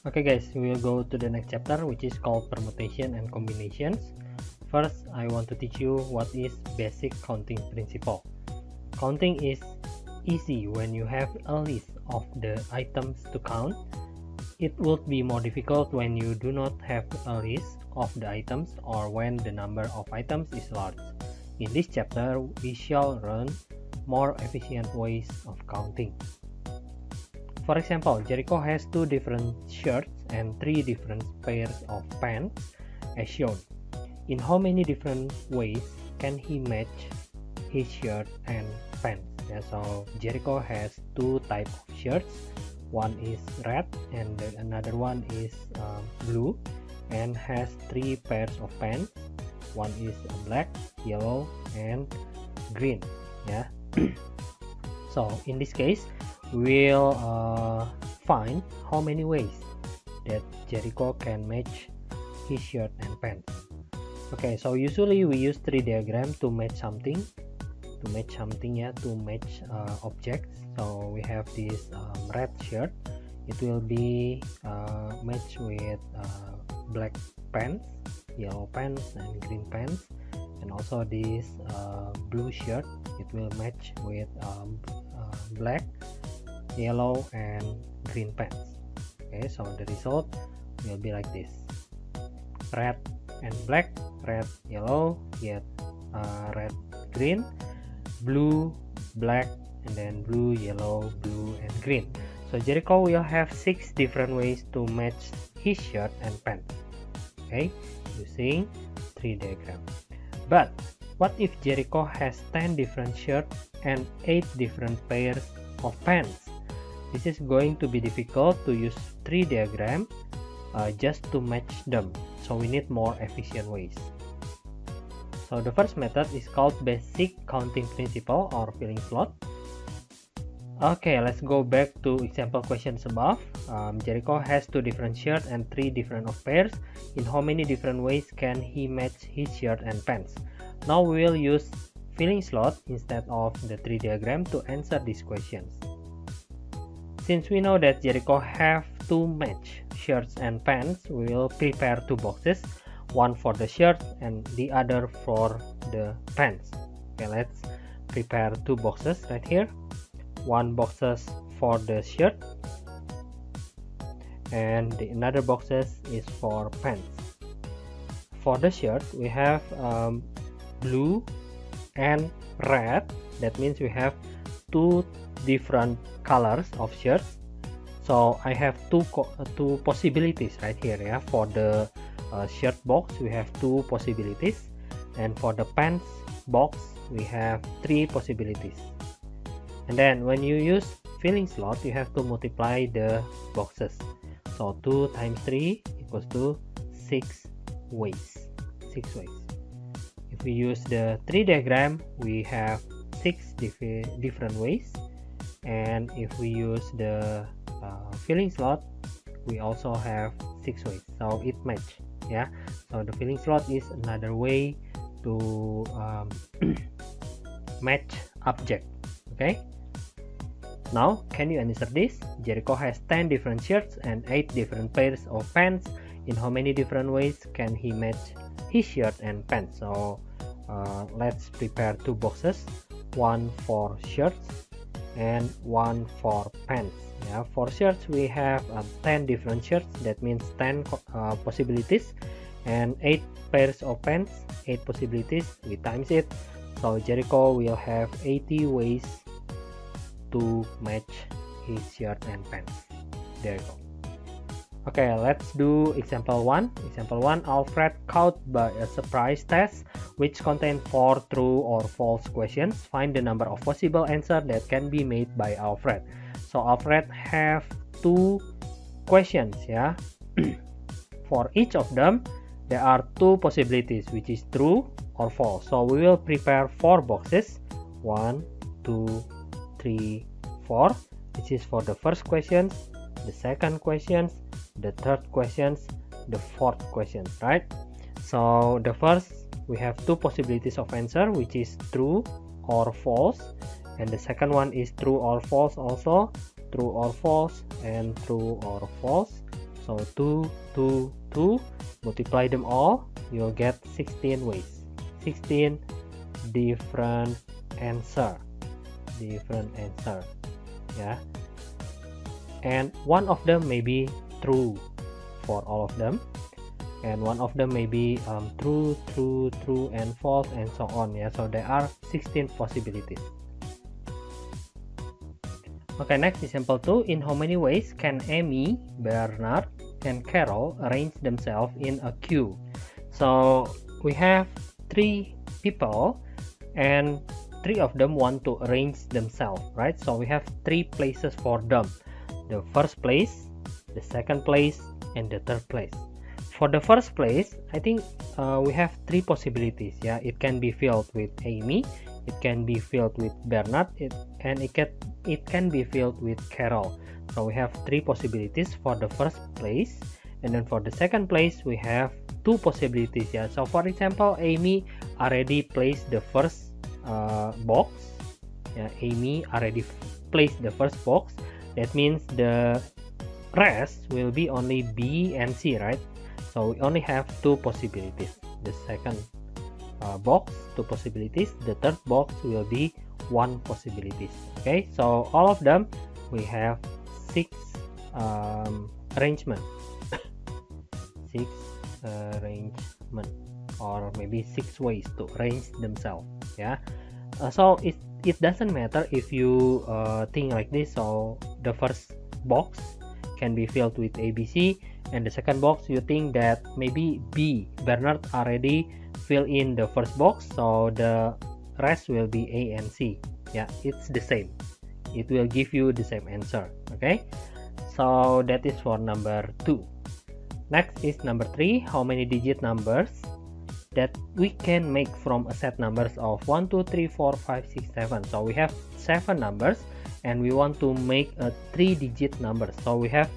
Okay guys, we will go to the next chapter, which is called permutation and combinations. First, I want to teach you what is basic counting principle. Counting is easy when you have a list of the items to count. It would be more difficult when you do not have a list of the items or when the number of items is large. In this chapter, we shall learn more efficient ways of counting. For example, Jericho has 2 different shirts and 3 different pairs of pants as shown. In how many different ways can he match his shirt and pants? Yeah, so Jericho has 2 types of shirts. One is red and another one is blue, and has 3 pairs of pants. One is black, yellow, and green. Yeah. So in this case, we'll find how many ways that Jericho can match his shirt and pants. Okay, so usually we use tree diagram to match something, to match objects. So we have this red shirt. It will be matched with black pants, yellow pants, and green pants. And also this blue shirt, it will match with black, yellow, and green pants. Okay, so the result will be like this: red and black, red, yellow, yet red, green, blue, black, and then blue, yellow, blue, and green. So Jericho will have 6 different ways to match his shirt and pants, okay, using tree diagram. But what if Jericho has 10 different shirts and 8 different pairs of pants? This is going to be difficult to use tree diagram just to match them. So we need more efficient ways. So the first method is called basic counting principle or filling slot. Okay, let's go back to example questions above. Jericho has 2 different shirts and 3 different of pairs. In how many different ways can he match his shirt and pants? Now we will use filling slot instead of the tree diagram to answer these questions. Since we know that Jericho have to match shirts and pants, we will prepare 2 boxes, one for the shirt and the other for the pants. Okay, let's prepare 2 boxes right here. One boxes for the shirt and the another boxes is for pants. For the shirt, we have blue and red. That means we have 2 different colors of shirts. So I have two possibilities right here. Yeah, for the shirt box we have 2 possibilities, and for the pants box we have 3 possibilities. And then when you use filling slot, you have to multiply the boxes. So 2 times 3 equals to 6 ways. 6 ways. If we use the tree diagram, we have 6 different ways. And if we use the filling slot, we also have 6 ways. So it match. Yeah. So the filling slot is another way to match object. Okay. Now, can you answer this? Jericho has 10 different shirts and 8 different pairs of pants. In how many different ways can he match his shirt and pants? So, let's prepare 2 boxes, one for shirts and one for pants. Yeah, for shirts we have 10 different shirts. That means 10 possibilities, and 8 pairs of pants, 8 possibilities. We times it. So Jericho will have 80 ways to match his shirt and pants. There you go. Okay, let's do example 1. Example 1, Alfred caught by a surprise test which contains 4 true or false questions. Find the number of possible answers that can be made by Alfred. So Alfred have 2 questions, yeah. For each of them there are 2 possibilities, which is true or false. So we will prepare 4 boxes, 1, 2, 3, 4, which is for the first questions, the second questions, the third questions, the fourth questions, right? So the first, we have 2 possibilities of answer, which is true or false, and the second one is true or false also, true or false, and true or false. So 2, 2, 2, multiply them all, you'll get 16 ways, 16 different answer, yeah. And one of them may be true for all of them, and one of them may be true, true, true, and false, and so on, yeah. So there are 16 possibilities. Okay, next example 2. In how many ways can Amy, Bernard, and Carol arrange themselves in a queue? So we have 3 people and 3 of them want to arrange themselves, right? So we have 3 places for them. The first place, the second place, and the third place. For the first place, I think we have 3 possibilities. Yeah, it can be filled with Amy, it can be filled with Bernard, and it can be filled with Carol. So we have 3 possibilities for the first place, and then for the second place we have 2 possibilities. Yeah, so for example, Amy already placed the first box. Yeah, Amy already placed the first box. That means the rest will be only B and C, right? So we only have 2 possibilities. The second box, 2 possibilities. The third box will be 1 possibilities. Okay, so all of them we have 6 arrangement. 6 arrangement, or maybe 6 ways to arrange themselves. Yeah, so it doesn't matter if you think like this. So the first box can be filled with ABC, and the second box you think that maybe B, Bernard already fill in the first box, so the rest will be A and C. Yeah, it's the same, it will give you the same answer. Okay, so that is for number 2. Next is number 3. How many digit numbers that we can make from a set numbers of 1, 2, 3, 4, 5, 6, 7. So we have 7 numbers and we want to make a 3-digit number. So we have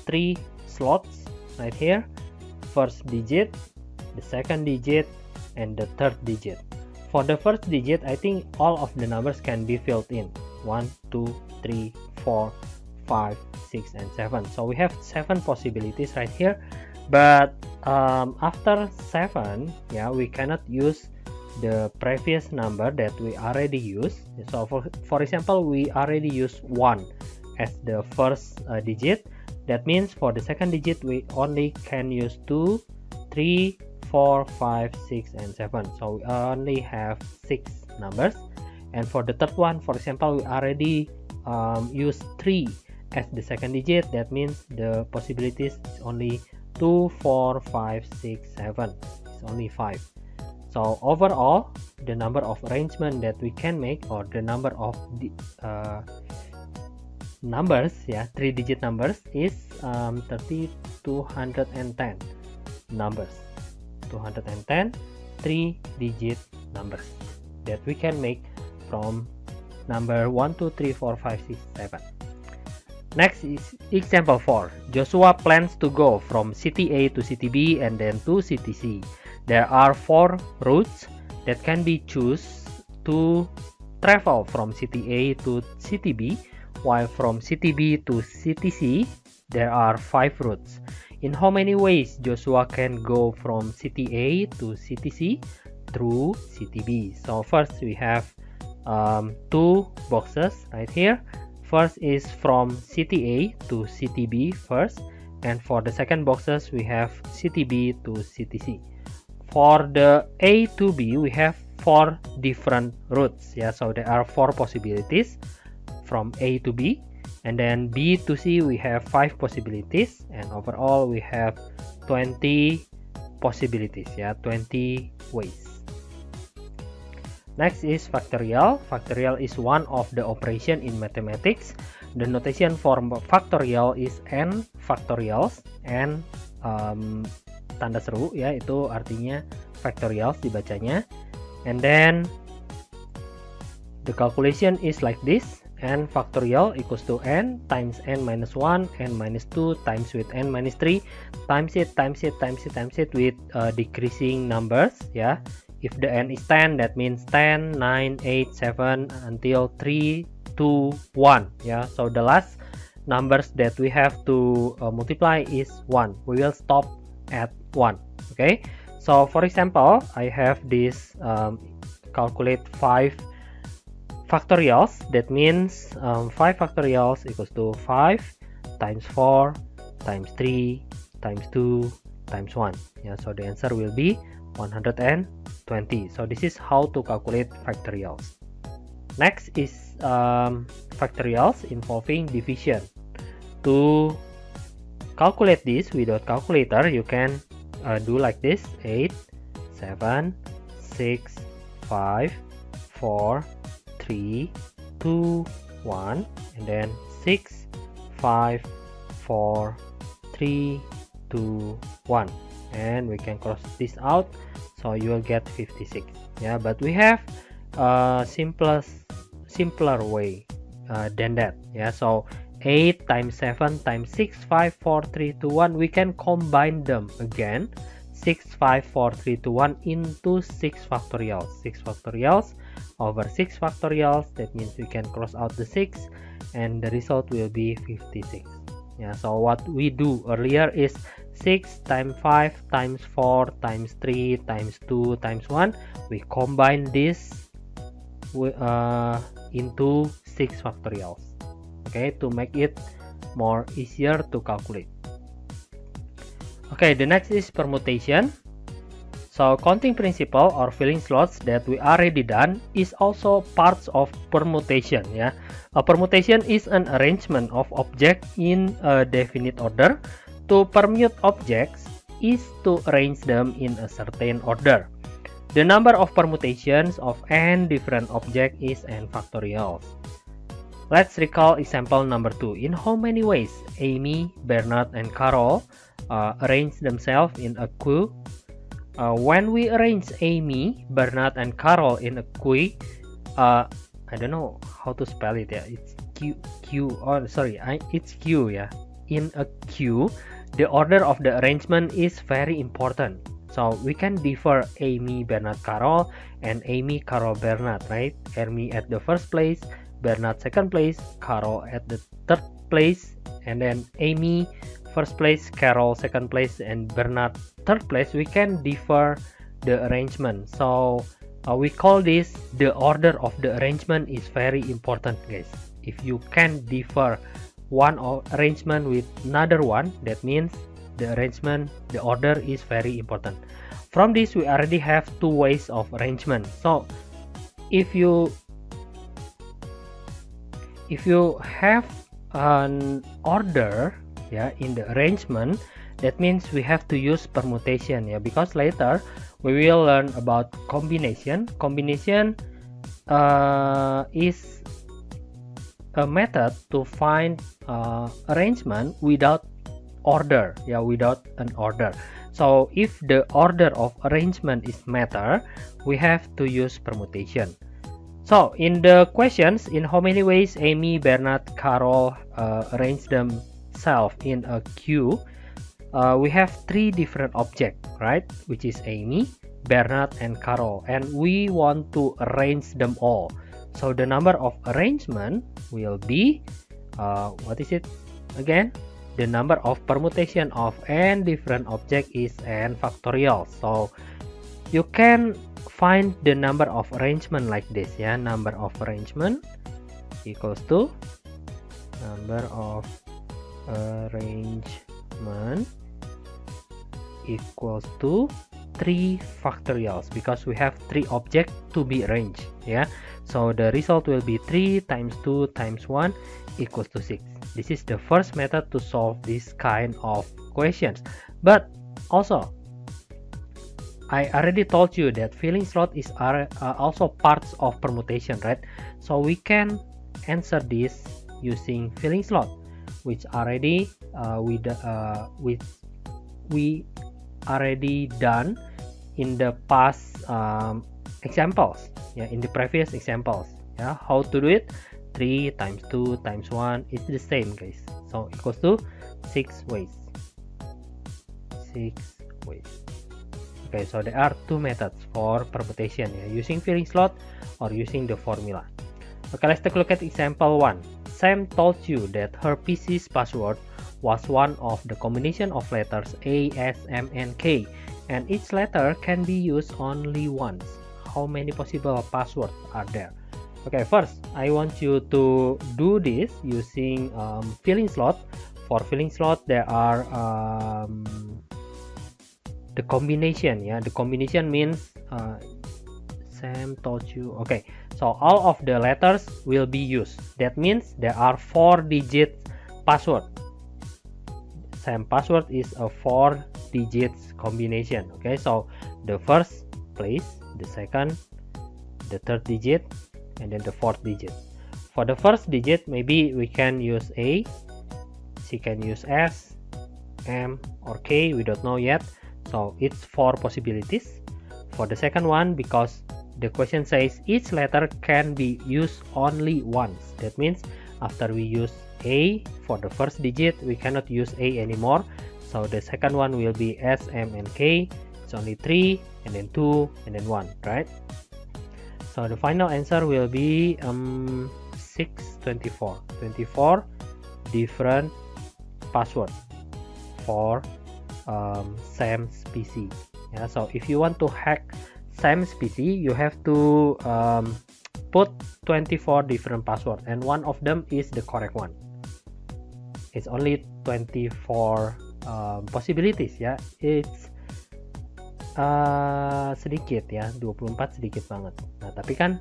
3 slots right here. First digit, the second digit, and the third digit. For the first digit, I think all of the numbers can be filled in. 1, 2, 3, 4, 5, 6, and 7. So we have 7 possibilities right here. But after 7, yeah, we cannot use the previous number that we already used. So for example, we already use 1 as the first digit. That means for the second digit we only can use 2, 3, 4, 5, 6, and 7. So we only have 6 numbers. And for the third one, for example, we already use 3 as the second digit. That means the possibilities is only 2, 4, 5, 6, 7. It's only 5. So overall, the number of arrangement that we can make, or the number of the numbers, yeah, 3-digit numbers, is 210 numbers. 210 3-digit numbers that we can make from number 1, 2, 3, 4, 5, 6, 7. Next is example 4. Joshua plans to go from city A to city B and then to city C. There are 4 routes that can be chosen to travel from city A to city B, while from city B to city C there are 5 routes. In how many ways Joshua can go from city A to city C through city B? So first we have 2 boxes right here. First is from city A to city B first, and for the second boxes we have city B to city C. For the A to B we have 4 different routes. Yeah, so there are 4 possibilities from A to B, and then B to C we have 5 possibilities, and overall we have 20 possibilities. Yeah, 20 ways. Next is factorial. Factorial is one of the operation in mathematics. The notation for factorial is n factorials, n tanda seru, ya, itu artinya factorials dibacanya. And then the calculation is like this: n factorial equals to n times n minus 1, n minus 2 times with n minus 3 times it with decreasing numbers. Yeah, if the n is 10, that means 10, 9, 8, 7 until 3, 2, 1. Yeah, so the last numbers that we have to multiply is 1. We will stop at 1. Okay, so for example, I have this calculate 5 factorials. That means 5 factorials equals to 5 times 4 times 3 times 2 times 1. Yeah, so the answer will be 120. So this is how to calculate factorials. Next is factorials involving division. To calculate this without calculator, you can do like this: 8, 7, 6, 5, 4, 3, 2, 1, and then 6, 5, 4, 3, 2, 1, and we can cross this out, so you will get 56. Yeah, but we have a simpler way than that. Yeah, so 8 times 7 times 6, 5, 4, 3, 2, 1, we can combine them again. 6, 5, 4, 3, 2, 1 into 6 factorials. 6 factorials over 6 factorials. That means we can cross out the 6, and the result will be 56. Yeah, so what we do earlier is 6 times 5 times 4 times 3 times 2 times 1. We combine this into 6 factorials. Okay, to make it more easier to calculate. Okay, the next is permutation. So counting principle or filling slots that we already done is also parts of permutation. Yeah, a permutation is an arrangement of objects in a definite order. To permute objects is to arrange them in a certain order. The number of permutations of n different objects is n factorial. Let's recall example number 2. In how many ways Amy, Bernard, and Carol arrange themselves in a queue? When we arrange Amy, Bernard, and Carol in a queue, I don't know how to spell it. Yeah, it's it's queue. Yeah, in a queue, the order of the arrangement is very important. So we can differ Amy, Bernard, Carol, and Amy, Carol, Bernard, right? Amy at the first place, Bernard second place, Carol at the third place, and then Amy first place, Carol second place, and Bernard third place. We can differ the arrangement. So we call this the order of the arrangement is very important, guys. If you can differ one arrangement with another one, that means the arrangement, the order is very important. From this, we already have 2 ways of arrangement. So if you have an order, yeah, in the arrangement, that means we have to use permutation, yeah, because later we will learn about combination. Combination is a method to find arrangement without order, yeah, without an order. So if the order of arrangement is matter, we have to use permutation. So in the questions, in how many ways Amy, Bernard, Carol arrange themselves in a queue, we have 3 different objects, right? Which is Amy, Bernard, and Carol, and we want to arrange them all. So the number of arrangement will be what is it again? The number of permutation of n different object is n factorial. So you can find the number of arrangement like this, yeah. Number of arrangement equals to number of arrangement equals to 3 factorials, because we have 3 objects to be arranged, yeah. So the result will be 3 times 2 times 1 equals to 6. This is the first method to solve this kind of questions. But also, I already told you that filling slot is also parts of permutation, right? So we can answer this using filling slot, which already we already done in the past examples, yeah, in the previous examples. Yeah, how to do it? 3 times 2 times 1 is the same, guys. So equals to 6 ways. 6 ways. Okay, so there are 2 methods for permutation, yeah, using filling slot or using the formula. Okay, let's take a look at example 1. Sam told you that her PC's password was one of the combination of letters A, S, M, and K, and each letter can be used only once. How many possible passwords are there? Okay, first I want you to do this using filling slot. For filling slot, there are the combination. Yeah, the combination means Sam told you. Okay, so all of the letters will be used. That means there are 4-digit password. Sam password is a 4 digits combination. Okay, so the first place, the second, the third digit, and then the fourth digit. For the first digit, maybe we can use A, she can use S, M, or K, we don't know yet. So it's 4 possibilities. For the second one, because the question says each letter can be used only once. That means after we use A for the first digit, we cannot use A anymore. So the second one will be S, M, and K. It's only 3, and then 2, and then 1, right? So the final answer will be 624. 24 different password for Sam's PC. Yeah, so if you want to hack Sam's PC, you have to put 24 different passwords, and one of them is the correct one. It's only 24 possibilities ya. It's sedikit ya, 24 sedikit banget. Nah, tapi kan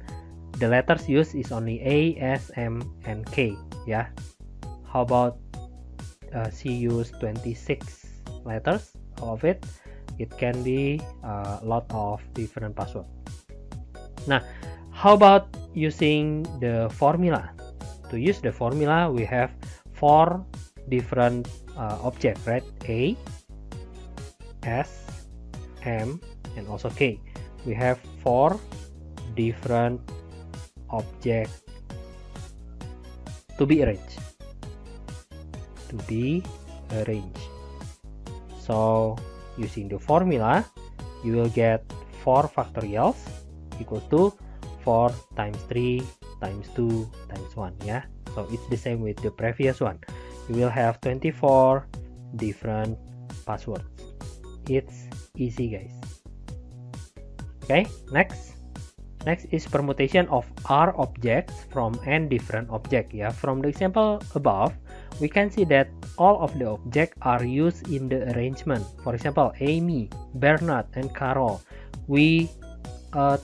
the letters used is only A, S, M, and K ya. How about she used 26 letters of it? It can be a lot of different password. Nah, how about using the formula? To use the formula, we have 4 different objects, right? A, S, M, and also K. We have 4 different objects to be arranged. So using the formula, you will get 4 factorials equal to 4 times 3 times 2 times 1 yeah. So it's the same with the previous one. You will have 24 different passwords. It's easy, guys. Okay, next is permutation of R objects from n different objects. Yeah, from the example above, we can see that all of the objects are used in the arrangement. For example, Amy, Bernard, and Carol. We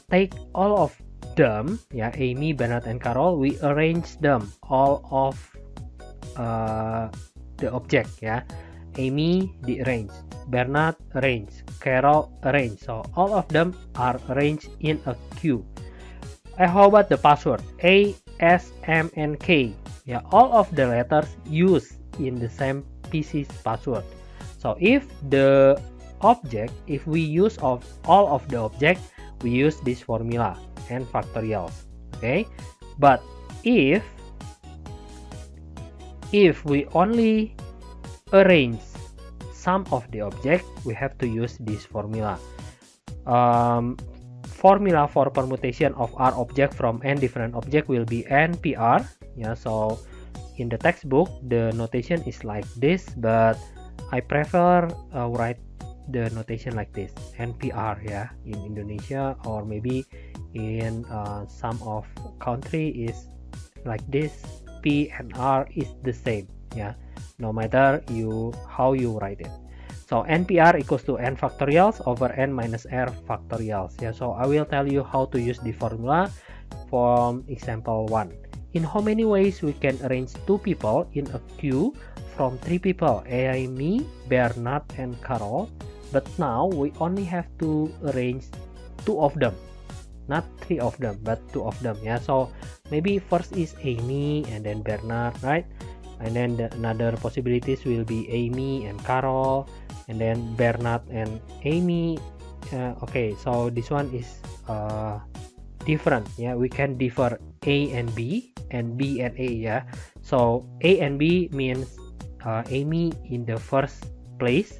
take all of them, yeah, Amy, Bernard, and Carol. We arrange them all of the object, yeah. Amy arranged, Bernard arranged, Carol arranged. So all of them are arranged in a queue. How about the password? A, S, M, and K. Yeah, all of the letters used in the same PC's password. So if the object, if we use of all of the object, we use this formula n factorials. Okay, but if we only arrange some of the object, we have to use this formula. Formula for permutation of R object from n different object will be NPR. Yeah, so in the textbook the notation is like this, but I prefer write the notation like this, NPR, yeah, in Indonesia, or maybe in some of country is like this. P and R is the same, yeah, no matter how you write it. So NPR equals to n factorials over n minus r factorials. Yeah, so I will tell you how to use the formula from example 1. In how many ways we can arrange 2 people in a queue from 3 people, Amy, Bernard, and Carol, but now we only have to arrange 2 of them, not 3 of them, but 2 of them. Yeah, so maybe first is Amy and then Bernard, right? And then another possibilities will be Amy and Carol, and then Bernard and Amy. Okay, so this one is different. Yeah, we can differ A and B and B and A. Yeah, so A and B means Amy in the first place,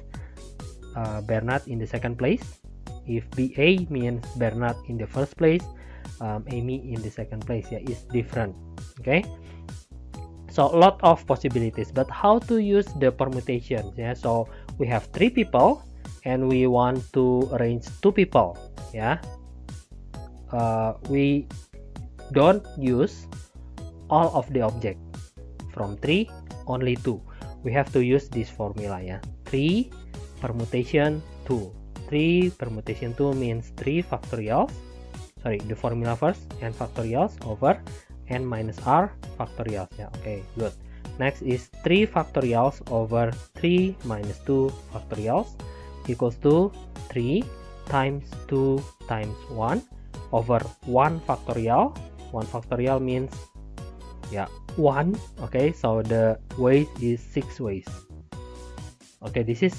Bernard in the second place. If BA means Bernard in the first place, Amy in the second place. Yeah, it's different. Okay, So a lot of possibilities, but how to use the permutation? Yeah, so we have 3 people and we want to arrange 2 people. Yeah, we don't use all of the object. From 3 only 2. We have to use this formula. Yeah, 3 permutation 2. 3 permutation 2 means 3 factorials. Sorry, the formula first, n factorials over n minus r factorials. Yeah, okay, good. Next is 3 factorials over 3 minus 2 factorials equals to 3 times 2 times 1 over 1 factorial. 1 factorial means, yeah, 1. Okay, so the ways is 6 ways. Okay, this is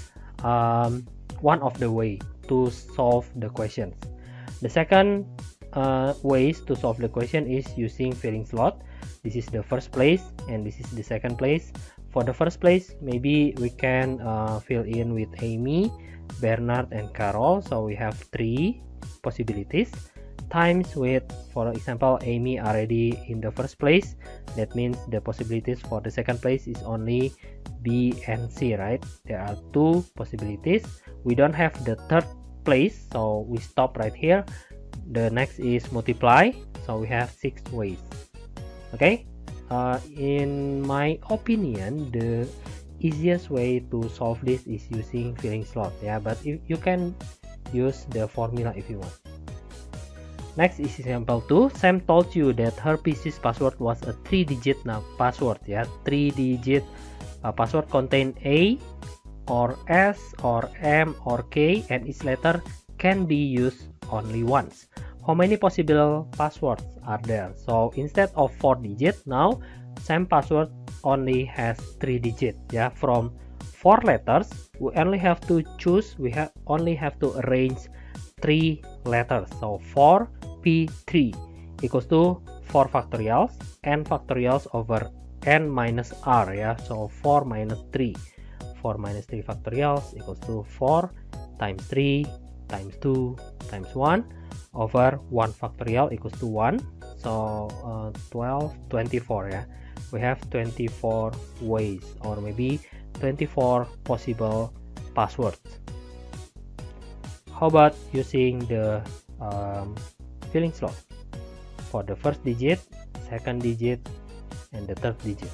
one of the way to solve the questions. The second ways to solve the question is using filling slot. This is the first place and this is the second place. For the first place, maybe we can fill in with Amy, Bernard, and Carol. So we have 3 possibilities times with, for example, Amy already in the first place. That means the possibilities for the second place is only B and C, right? There are 2 possibilities. We don't have the third place, so we stop right here. The next is multiply, so we have 6 ways. Okay, in my opinion, the easiest way to solve this is using filling slot. Yeah, but you can use the formula if you want. Next is example 2. Sam told you that her PC's password was a 3-digit password. Yeah, 3-digit password contain A or S or M or K, and each letter can be used only once. How many possible passwords are there? So instead of 4 digits, now Sam password only has 3 digits. Yeah, from 4 letters, we only have to choose. We only have to arrange 3 letters. So 4p3 equals to 4 factorials, n factorials over n minus r. Yeah, so 4 minus 3. 4 minus 3 factorials equals to 4 times 3 times 2 times 1 over 1 factorial equals to 1. So 24. Yeah, we have 24 ways, or maybe 24 possible passwords. How about using the filling slot for the first digit, second digit, and the third digit?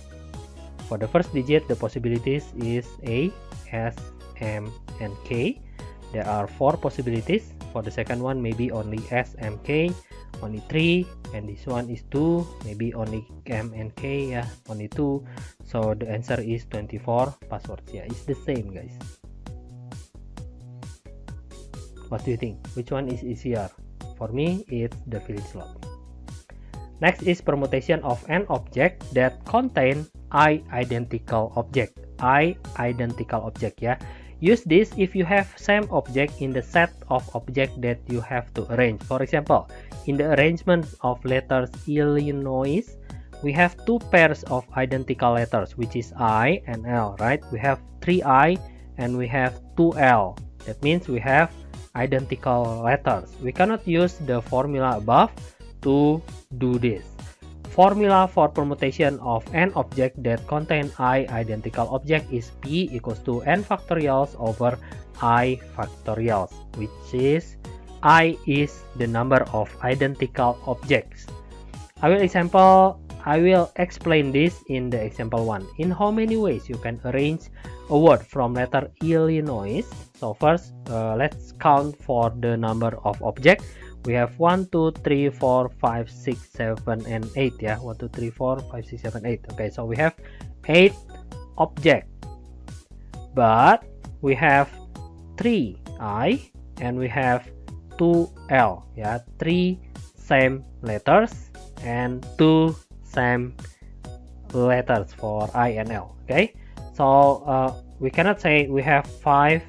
For the first digit, the possibilities is A, S, M, and K. There are 4 possibilities. For the second one, maybe only S, M, K, only 3, and this one is 2, maybe only M and K, yeah, only 2. So the answer is 24 passwords. Yeah, it's the same, guys. What do you think? Which one is easier? For me, it's the filling slot. Next is permutation of an object that contain I identical object. I identical object, yeah. Use this if you have same object in the set of objects that you have to arrange. For example, in the arrangement of letters Illinois, we have 2 pairs of identical letters, which is I and L, right? We have 3I and we have 2L. That means we have identical letters. We cannot use the formula above to do this. Formula for permutation of an object that contain I identical object is P equals to n factorials over I factorials, which is I is the number of identical objects. I will explain this in the example 1. In how many ways you can arrange a word from letter Illinois? So first, let's count for the number of objects. We have 1, 2, 3, 4, 5, 6, 7, and 8. Yeah, 1, 2, 3, 4, 5, 6, 7, 8. Okay, so we have 8 objects. But we have 3 I and we have 2 L. Yeah, 3 same letters and 2 same letters for I and L. Okay, so we cannot say we have 5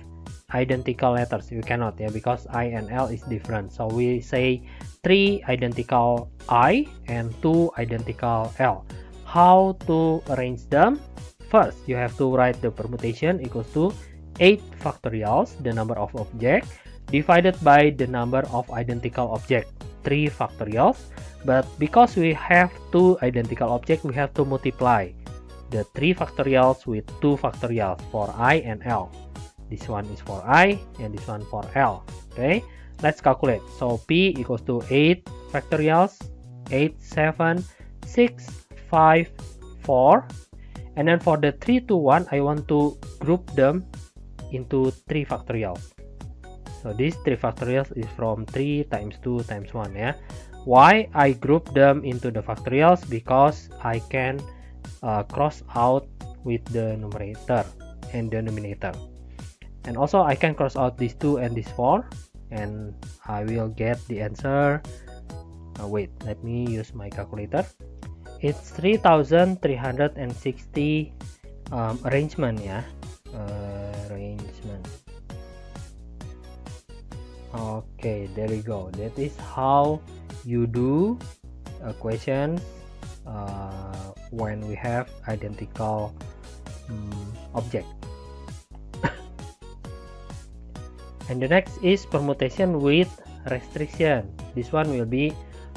identical letters. You cannot, yeah, because I and L is different. So we say 3 identical I and 2 identical L. How to arrange them? First, you have to write the permutation equals to 8 factorials, the number of objects, divided by the number of identical objects, 3 factorials. But because we have 2 identical objects, we have to multiply the 3 factorials with 2 factorials for I and L. This one is for I and this one for L. Okay, let's calculate. So P equals to 8 factorials, 8, 7, 6, 5, 4. And then for the 3 to 1, I want to group them into 3 factorials. So this 3 factorials is from 3 times 2 times 1. Yeah. Why I group them into the factorials? Because I can cross out with the numerator and denominator. And also I can cross out this 2 and this 4, and I will get the answer. Wait, let me use my calculator. It's 3360 arrangement, yeah. Arrangement. Okay, there we go. That is how you do questions when we have identical object. And the next is permutation with restriction. This one will be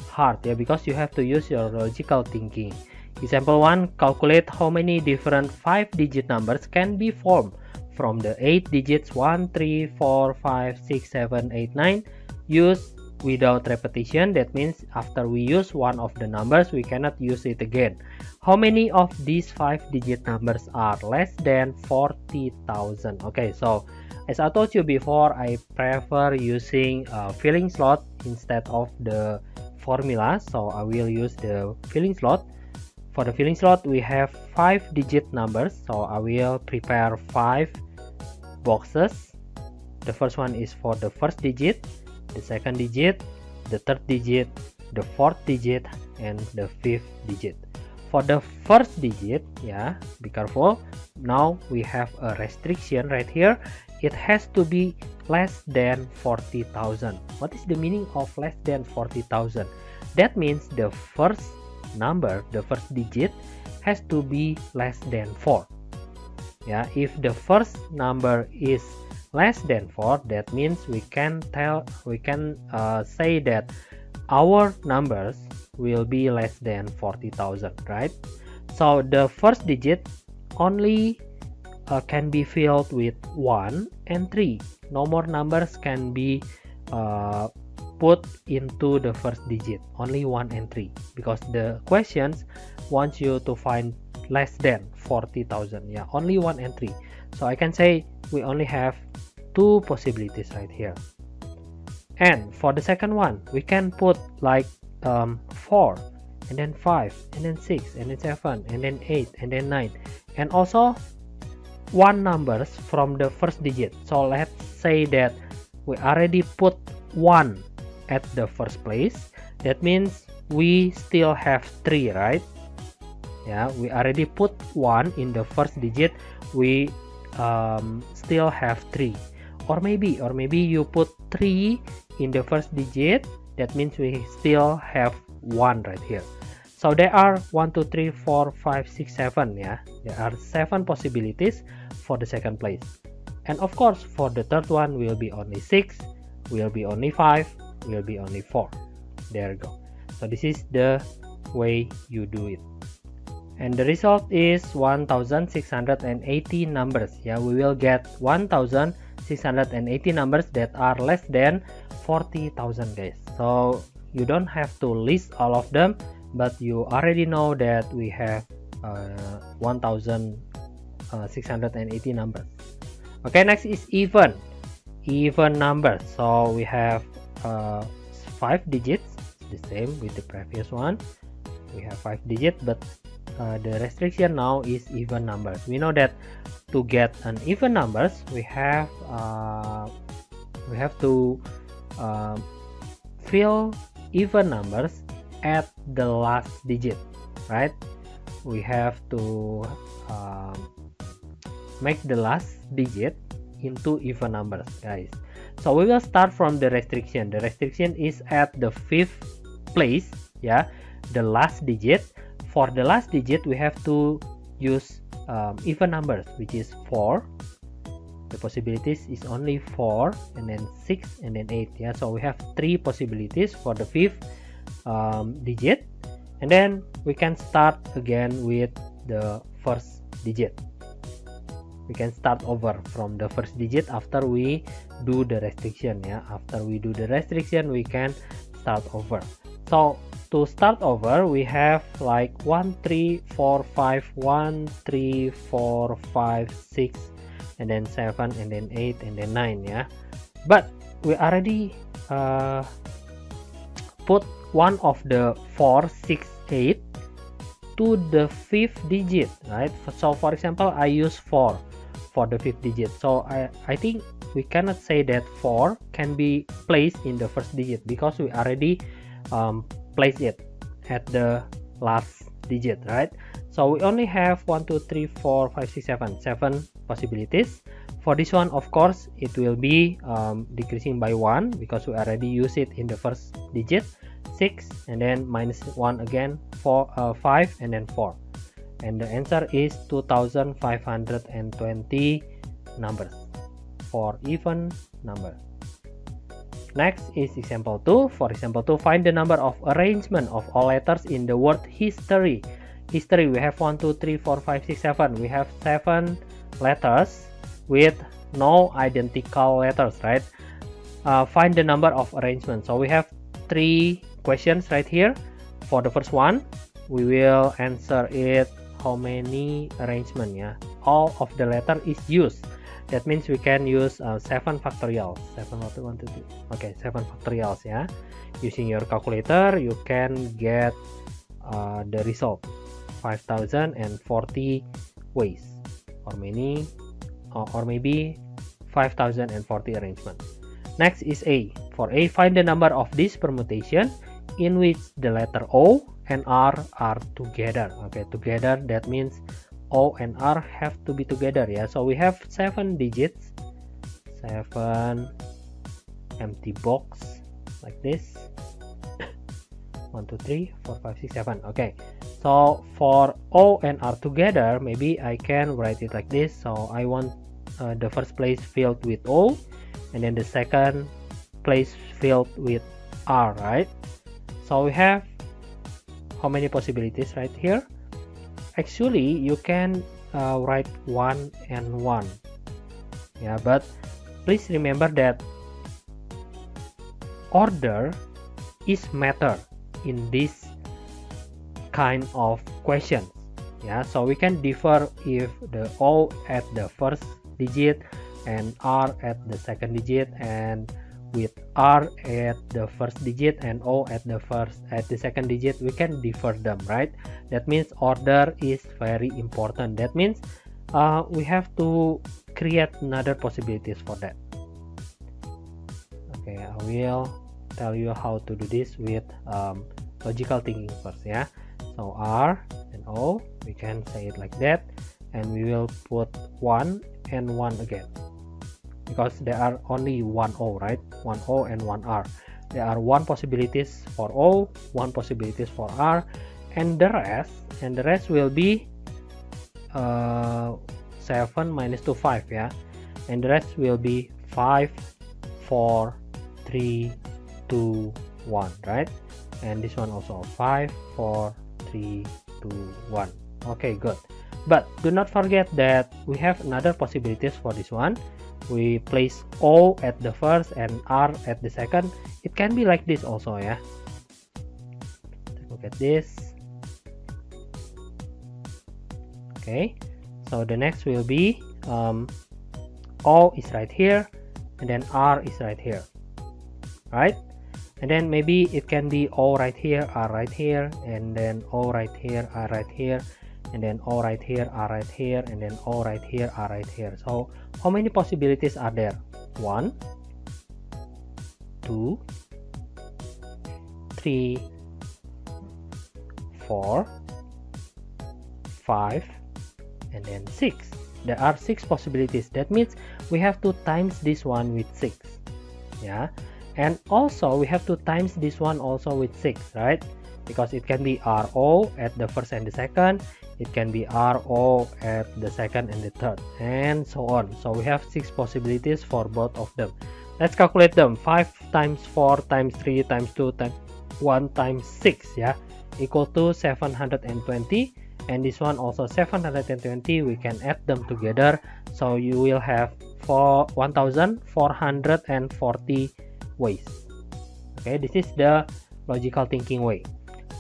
hard, yeah, because you have to use your logical thinking. Example 1, calculate how many different 5-digit numbers can be formed from the 8 digits 1, 3, 4, 5, 6, 7, 8, 9 used without repetition. That means after we use one of the numbers, we cannot use it again. How many of these 5-digit numbers are less than 40,000? Okay, so as I told you before, I prefer using a filling slot instead of the formula. So I will use the filling slot. For the filling slot, we have 5-digit numbers. So I will prepare 5 boxes. The first one is for the first digit, the second digit, the third digit, the fourth digit, and the fifth digit. For the first digit, yeah, be careful. Now we have a restriction right here. It has to be less than 40,000. What is the meaning of less than 40,000? That means the first number, the first digit, has to be less than 4. Yeah, if the first number is less than 4, that means we can say that our numbers will be less than 40,000, right? So the first digit only can be filled with 1 and 3. No more numbers can be put into the first digit, only 1 and 3, because the questions wants you to find less than 40,000. Yeah, only 1 and 3. So I can say we only have 2 possibilities right here. And for the second one, we can put like 4 and then 5 and then 6 and then 7 and then 8 and then 9, and also 1 numbers from the first digit. So let's say that we already put 1 at the first place. That means we still have 3, right? Yeah, we already put 1 in the first digit. We still have 3. Or maybe you put 3 in the first digit. That means we still have 1 right here. So there are 1, 2, 3, 4, 5, 6, 7. Yeah, there are 7 possibilities for the second place. And of course, for the third one will be only 6, will be only 5, will be only 4. There you go. So this is the way you do it. And the result is 1680 numbers. Yeah, we will get 1680 numbers that are less than 40,000, guys. So you don't have to list all of them, but you already know that we have 1680 numbers. Okay, next is even numbers. So we have 5 digits, the same with the previous one. We have 5 digits, but the restriction now is even numbers. We know that to get an even numbers, we have to fill even numbers at the last digit, right? We have to make the last digit into even numbers, guys. So we will start from the restriction. The restriction is at the 5th place, yeah, the last digit. For the last digit, we have to use even numbers, which is 4. The possibilities is only 4 and then 6 and then 8. Yeah, so we have 3 possibilities for the 5th digit, and then we can start again with the first digit. We can start over from the first digit after we do the restriction. After we do the restriction, we can start over. So to start over, we have like 1 3 4 5 1 3 4 5 6 and then 7 and then 8 and then 9. But we already put one of the 4 6 8 to the 5th digit, right? So for example, I use 4 for the 5th digit, so I think we cannot say that 4 can be placed in the first digit because we already place it at the last digit, right? So we only have 1 2 3 4 5 6 7 possibilities. For this one, of course, it will be decreasing by 1 because we already use it in the first digit. 6 and then minus 1 again, 5 and then 4, and the answer is 2520 numbers for even number. Next is example 2. For example 2, find the number of arrangement of all letters in the word history. History, we have 1 2 3 4 5 6 7. We have 7 letters with no identical letters, right? Find the number of arrangement. So we have 3 questions right here. For the first one, we will answer it how many arrangement. All of the letter is used. That means we can use 7 factorials. 7 okay, 7 factorials. Using your calculator, you can get the result 5040 ways, or maybe 5040 arrangement. Next is A. For A, find the number of this permutation in which the letter O and R are together. Okay, together, that means O and R have to be together. So we have 7 digits, 7 empty box like this. 1 2 3 4 5 6 7. Okay, so for O and R together, maybe I can write it like this. So I want the first place filled with O, and then the second place filled with R, right? So we have how many possibilities right here? Actually, you can write 1 and 1. But please remember that order is matter in this kind of questions. So we can differ if the O at the first digit and R at the second digit, and with R at the first digit and O at the second digit, we can differ them, right? That means order is very important. That means we have to create another possibilities for that. Okay, I will tell you how to do this with logical thinking first. So R and O, we can say it like that, and we will put 1 and 1 again, because there are only 1 O, right? 1 O and 1 R. There are 1 possibilities for O, 1 possibilities for R, and the rest will be 7 minus 2 5, and the rest will be 5 4 3 2 1, right? And this one also 5 4 3 2 1. Okay, good. But do not forget that we have another possibilities for this one. We place O at the first and R at the second. It can be like this also. Look at this. Okay, so the next will be O is right here, and then R is right here, right? And then maybe it can be O right here, R right here, and then O right here, R right here, and then O right here, R right here, and then O right here, R right here. So how many possibilities are there? 1 2 3 4 5 and then 6. There are 6 possibilities. That means we have to times this one with 6. And also we have to times this one also with 6, right? Because it can be RO at the first and the second, it can be RO at the second and the third, and so on. So we have 6 possibilities for both of them. Let's calculate them. 5 times 4 times 3 times 2 times 1 times 6 equal to 720. and this one also 720. We can add them together, so you will have 1440 ways. Okay, this is the logical thinking way.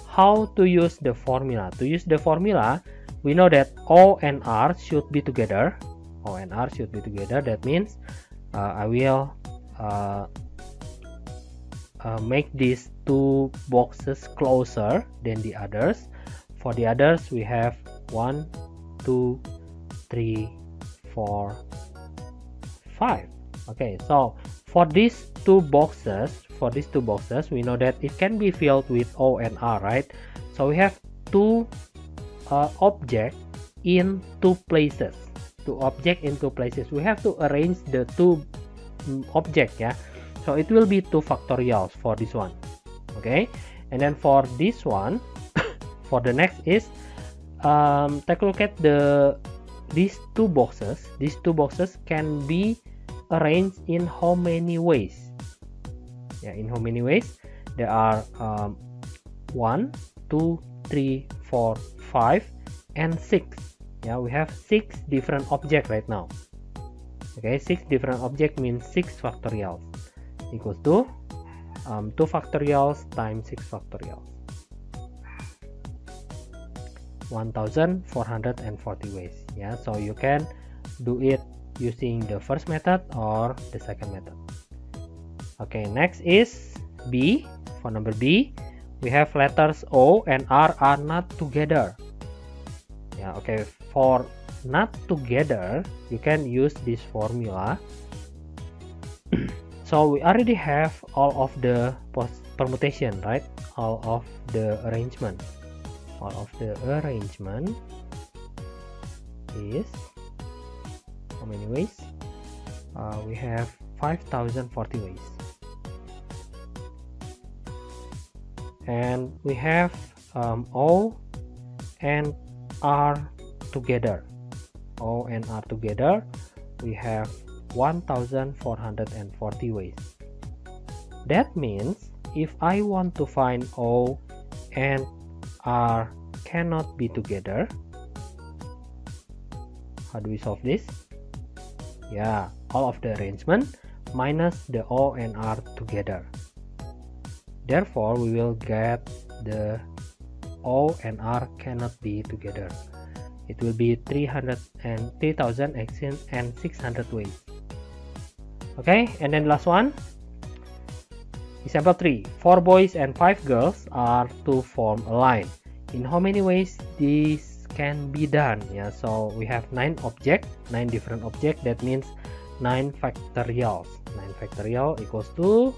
How to use the formula? To use the formula, we know that O and R should be together. O and R should be together. That means I will make these two boxes closer than the others. For the others, we have 1, 2, 3, 4, 5. Okay, so for these two boxes, we know that it can be filled with O and R, right? So we have two objects in two places. Two objects in two places. We have to arrange the two objects, yeah. So it will be 2 factorials for this one. Okay, and then for this one, for the next is take a look at these two boxes. These two boxes can be arranged in how many ways? Yeah, in how many ways? There are 1, 2, 3, 4, 5, and 6. Yeah, we have 6 different objects right now. Okay, 6 different objects means 6 factorials equals to 2 factorials times 6 factorials. 1440 ways. Yeah, so you can do it using the first method or the second method. Okay, next is B. For number B, we have letters O and R are not together. Yeah, okay, for not together, you can use this formula. So we already have all of the permutation, right? All of the arrangement. All of the arrangement is how many ways? We have 5040 ways. And we have O and R together. O and R together, we have 1440 ways. That means if I want to find O and R cannot be together, how do we solve this? Yeah, all of the arrangement minus the O and R together. Therefore, we will get the O and R cannot be together. It will be 3,600 ways. Okay, and then last one, example 3. 4 boys and 5 girls are to form a line. In how many ways this can be done? Yeah, so we have 9 objects, 9 different objects. That means 9 factorials. 9 factorial equals to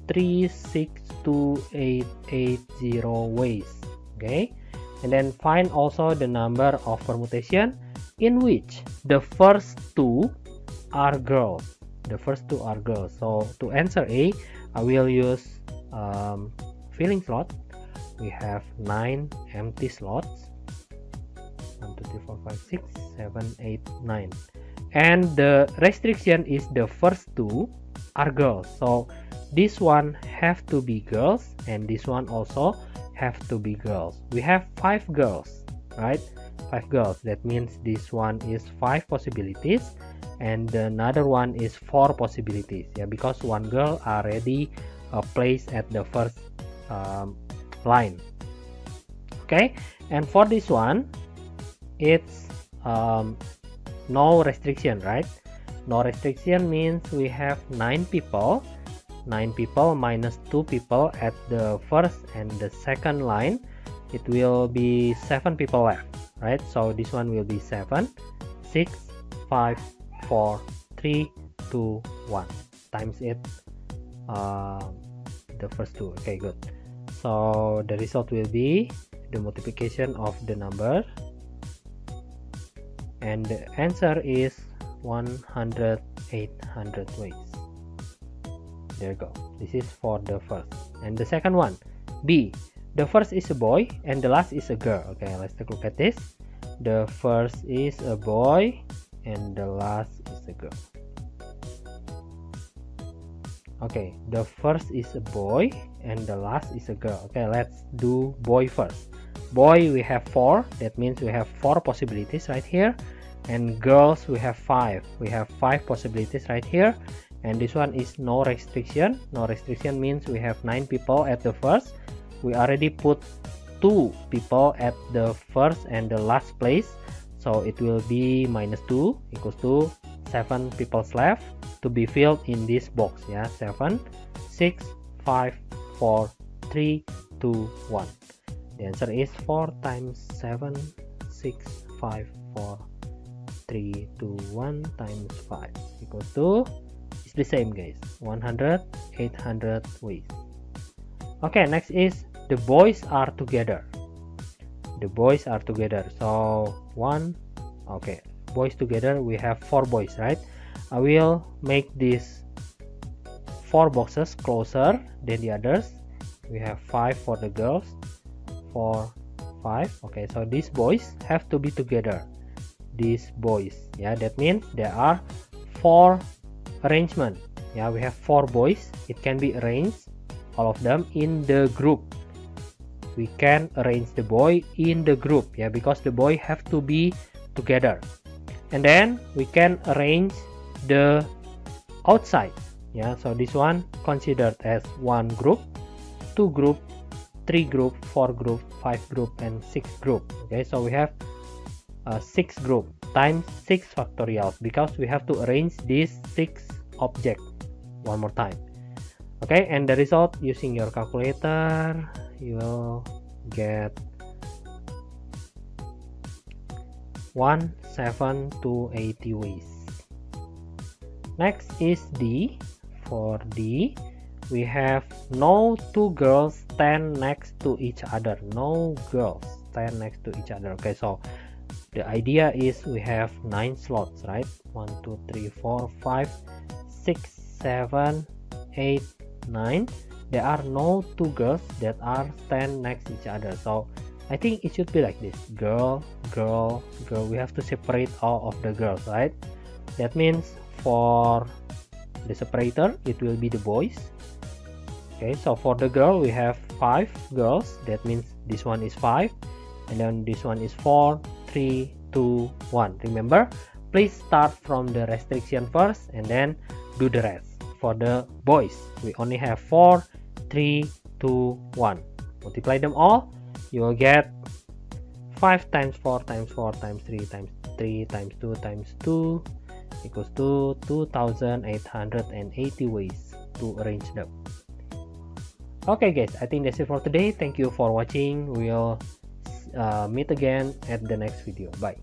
362,880 ways. Okay, and then find also the number of permutation in which the first two are girls. The first two are girls. So to answer A, I will use filling slot. We have 9 empty slots. 1, 2, 3, 4, 5, 6, 7, 8, 9. And the restriction is the first two are girls. So this one have to be girls, and this one also have to be girls. We have 5 girls, right? 5 girls. That means this one is 5 possibilities, and another one is 4 possibilities. Yeah, because one girl already placed at the first line. Okay, and for this one, it's no restriction, right? No restriction means we have 9 people. 9 people minus 2 people at the first and the second line. It will be 7 people left, right? So this one will be 7, 6, 5, 4, 3, 2, 1 times it the first two. Okay, good. So the result will be the multiplication of the number, and the answer is 800 ways. There you go. This is for the first. And the second one, B. The first is a boy and the last is a girl. Okay, let's take a look at this. The first is a boy and the last is a girl. Okay, the first is a boy and the last is a girl. Okay, let's do boy first. Boy we have 4, that means we have 4 possibilities right here, and girls we have 5 possibilities right here. And this one is no restriction. No restriction means we have 9 people at the first. We already put 2 people at the first and the last place, so it will be -2 equals to 7 people left to be filled in this box. Yeah, 7, 6, 5, 4, 3, 2, 1. The answer is 4 times 7, 6, 5, 4, 3, 2, 1 times 5 equals to, it's the same guys, 100, 800 ways. Okay, next is the boys are together. The boys are together. So boys together, we have 4 boys, right? I will make these 4 boxes closer than the others. We have 5 for the girls, 4, 5. Okay, so these boys have to be together. These boys, yeah, that means there are 4 arrangement. Yeah, we have 4 boys. It can be arranged, all of them in the group. We can arrange the boy in the group, yeah, because the boy have to be together. And then we can arrange the outside. Yeah, so this one considered as 1 group, 2 group, 3 group, 4 group, 5 group, and 6 group. Okay, so we have 6 group times 6 factorial, because we have to arrange these 6 objects one more time. Okay, and the result using your calculator, you will get 1,780 ways. Next is D. For D, we have no 2 girls stand next to each other. No girls stand next to each other. Okay, so the idea is we have 9 slots, right? 1, 2, 3, 4, 5, 6, 7, 8, 9. There are no 2 girls that are stand next to each other. So I think it should be like this: girl, girl, girl. We have to separate all of the girls, right? That means for the separator, it will be the boys. Okay, so for the girl, we have 5 girls. That means this one is 5, and then this one is 4, 3, 2, 1. Remember, please start from the restriction first and then do the rest. For the boys, we only have 4, 3, 2, 1. Multiply them all, you will get 5 times 4 times 4 times 3 times 3 times 2 times 2 equals to 2,880 ways to arrange them. Okay guys, I think that's it for today. Thank you for watching. We'll meet again at the next video. Bye.